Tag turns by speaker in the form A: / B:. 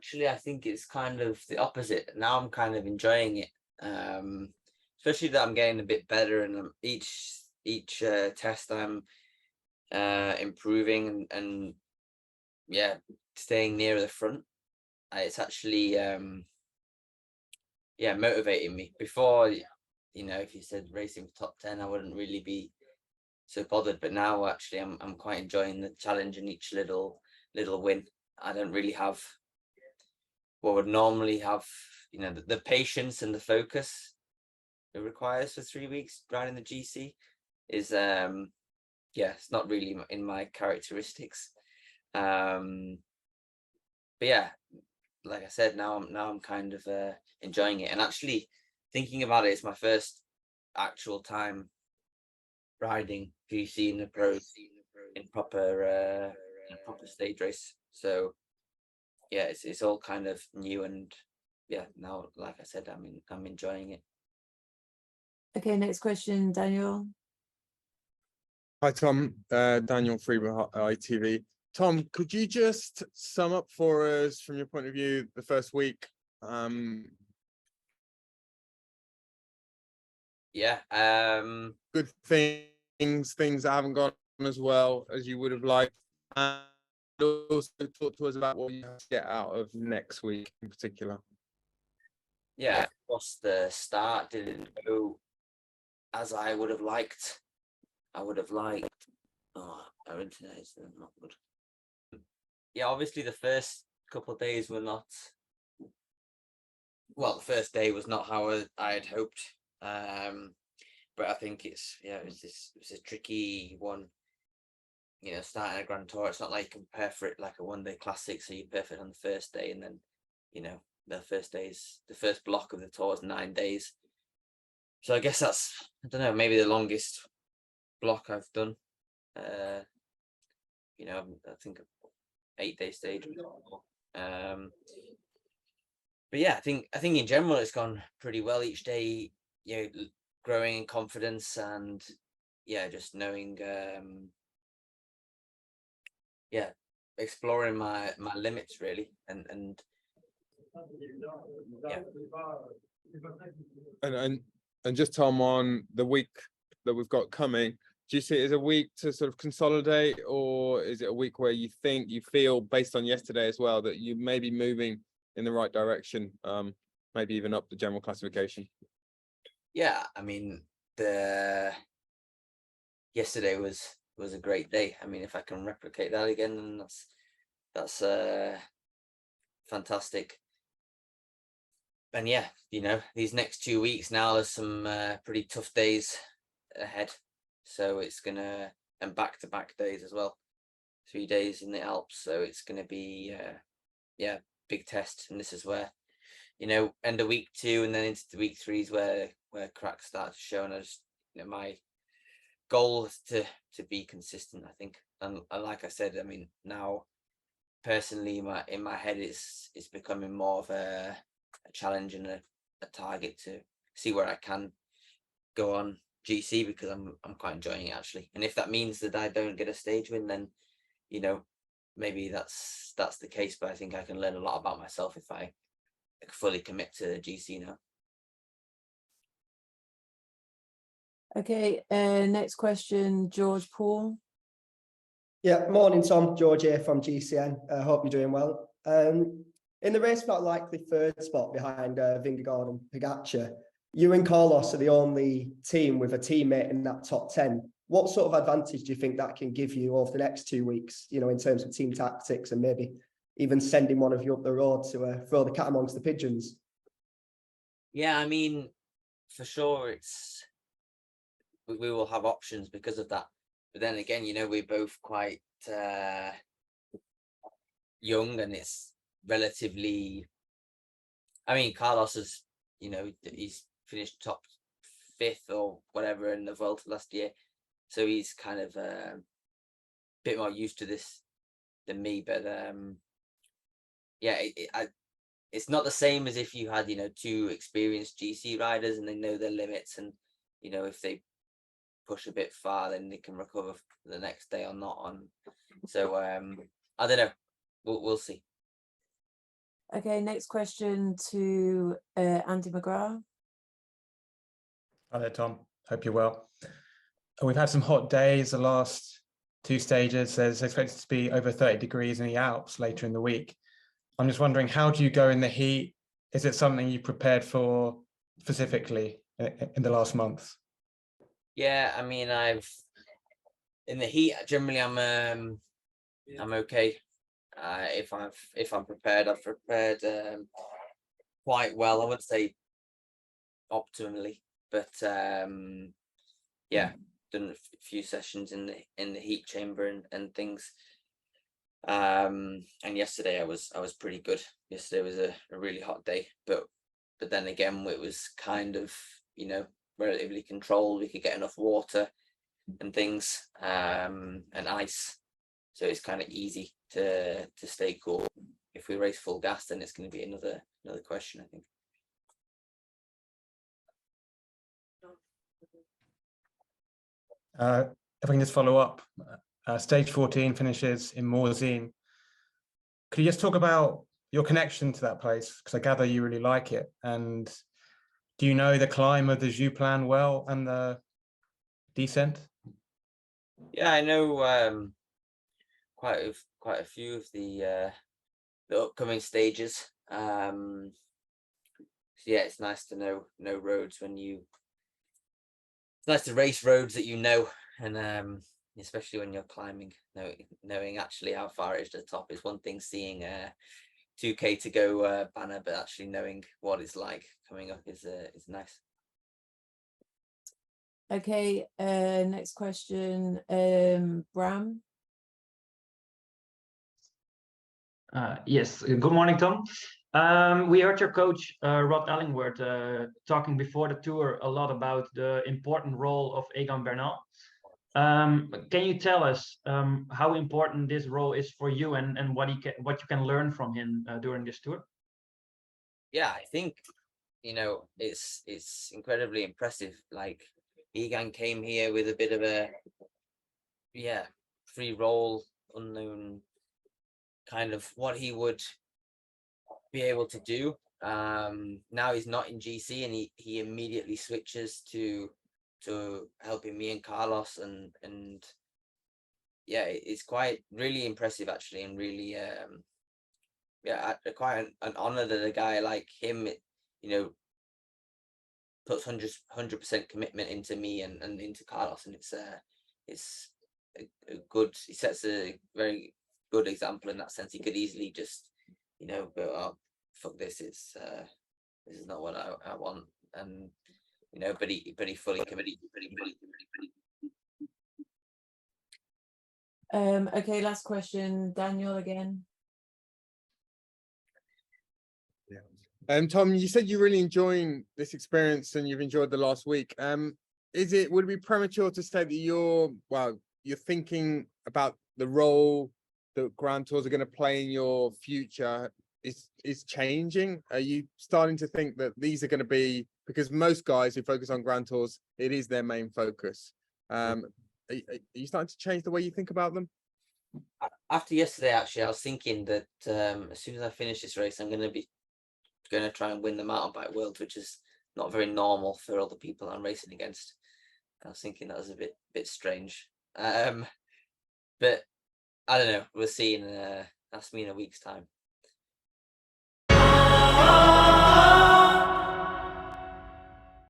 A: actually, I think it's kind of the opposite. Now I'm kind of enjoying it, especially that I'm getting a bit better, and each test I'm improving and yeah, staying near the front. It's actually yeah, motivating me. Before, if you said racing for top 10, I wouldn't really be so bothered. But now, actually, I'm quite enjoying the challenge and each little win. I don't really have what would normally have, the patience and the focus it requires for 3 weeks riding the GC is yeah, it's not really in my characteristics. But yeah, like I said, now I'm kind of enjoying it, and actually thinking about it, it's my first actual time riding GC in the pros in proper stage race. So yeah, it's all kind of new, and yeah, now like I said, I'm enjoying it.
B: Okay, next question, Daniel.
C: Hi, Tom. Daniel Freeman, ITV. Tom, could you just sum up for us, from your point of view, the first week?
A: Yeah.
C: Good things that haven't gone as well as you would have liked, and also talk to us about what you have to get out of next week in particular.
A: Yeah, of course, the start didn't go as I would have liked. Our internet is not good. Yeah, obviously the first couple of days were not, well, the first day was not how I had hoped. But I think it was a tricky one. Starting a Grand Tour, it's not like you can prepare for it like a one-day classic, so you're perfect on the first day, and then the first block of the tour is 9 days. So I guess that's, I don't know, maybe the longest block I've done. I think 8-day stage. But yeah, I think in general it's gone pretty well each day. Growing in confidence, and yeah, just knowing, yeah, exploring my limits really, and yeah.
C: And just, Tom, on the week that we've got coming, do you see it as a week to sort of consolidate, or is it a week where you feel based on yesterday as well that you may be moving in the right direction, maybe even up the general classification?
A: Yeah, yesterday was a great day. If I can replicate that again, then that's fantastic. And yeah, these next 2 weeks now, there's some pretty tough days ahead. So it's gonna, and back-to-back days as well, 3 days in the Alps. So it's gonna be yeah, big test. And this is where, end of week 2 and then into the week 3 is where cracks start to show. And I just, my goal is to be consistent, I think. And like I said, now personally, in my head, it's becoming more of a challenge and a target to see where I can go on GC, because I'm quite enjoying it actually. And if that means that I don't get a stage win, then maybe that's the case. But I think I can learn a lot about myself if I fully commit to GC now.
B: Okay, next question, George Paul.
D: Yeah, morning, Tom. George here from GCN. Hope you're doing well. In the race for that likely third spot behind Vingegaard and Pogacar, you and Carlos are the only team with a teammate in that top 10. What sort of advantage do you think that can give you over the next 2 weeks, in terms of team tactics, and maybe even sending one of you up the road to throw the cat amongst the pigeons?
A: Yeah, for sure, we will have options because of that. But then again, we're both quite young, and it's relatively, Carlos is, he's finished top 5th or whatever in the Vuelta last year, so he's kind of a bit more used to this than me. But yeah, it's not the same as if you had 2 experienced GC riders and they know their limits, and if they push a bit far, then they can recover the next day or not on. So I don't know, we'll see.
B: Okay, next question to Andy McGrath.
E: Hi there, Tom. Hope you're well. We've had some hot days the last two stages. There's expected to be over 30 degrees in the Alps later in the week. I'm just wondering, how do you go in the heat? Is it something you prepared for specifically in the last month?
A: Yeah, I mean, in the heat generally I'm okay. If I'm prepared, I've prepared quite well. I wouldn't say optimally, but yeah, done a few sessions in the heat chamber and things. And yesterday I was pretty good. Yesterday was a really hot day, but then again it was kind of, you know, relatively controlled. We could get enough water and things, and ice, so it's kind of easy to stay cool. If we race full gas, then it's going to be another question, I think.
E: If I can just follow up, stage 14 finishes in Morzine. Could you just talk about your connection to that place? Because I gather you really like it. And do you know the climb of the Jouplan well and the descent?
A: Yeah, I know quite a few of the upcoming stages. So yeah, it's nice to know roads when it's nice to race roads that you know, and especially when you're climbing, knowing actually how far it is to the top is one thing. Seeing 2K to go banner, but actually knowing what it's like coming up is nice.
B: Okay, next question, Bram.
F: Yes, good morning, Tom. We heard your coach, Rod Ellingworth, talking before the tour a lot about the important role of Egan Bernal. Can you tell us how important this role is for you and what you can learn from him during this tour?
A: Yeah, I think, you know, it's incredibly impressive. Like, Egan came here with a bit of a free roll, unknown kind of what he would be able to do. Now he's not in GC, and he immediately switches to helping me and Carlos, and yeah, it's quite really impressive actually, and really quite an honor that a guy like him, you know, puts 100% commitment into me and into Carlos, and it's a good, he sets a very good example in that sense. He could easily just, you know, go, oh, fuck this, this is not what I want, and you know, but he fully committed.
B: Okay, last question, Daniel again.
C: Tom, you said you're really enjoying this experience and you've enjoyed the last week. Would it be premature to say that you're thinking about the role that Grand Tours are going to play in your future is changing? Are you starting to think that these are going to be, because most guys who focus on Grand Tours, it is their main focus. Are you starting to change the way you think about them?
A: After yesterday, actually, I was thinking that as soon as I finish this race, I'm going to try and win the mountain bike world, which is not very normal for all the people I'm racing against. I was thinking that was a bit strange, but I don't know. We'll see. That's me in a week's time.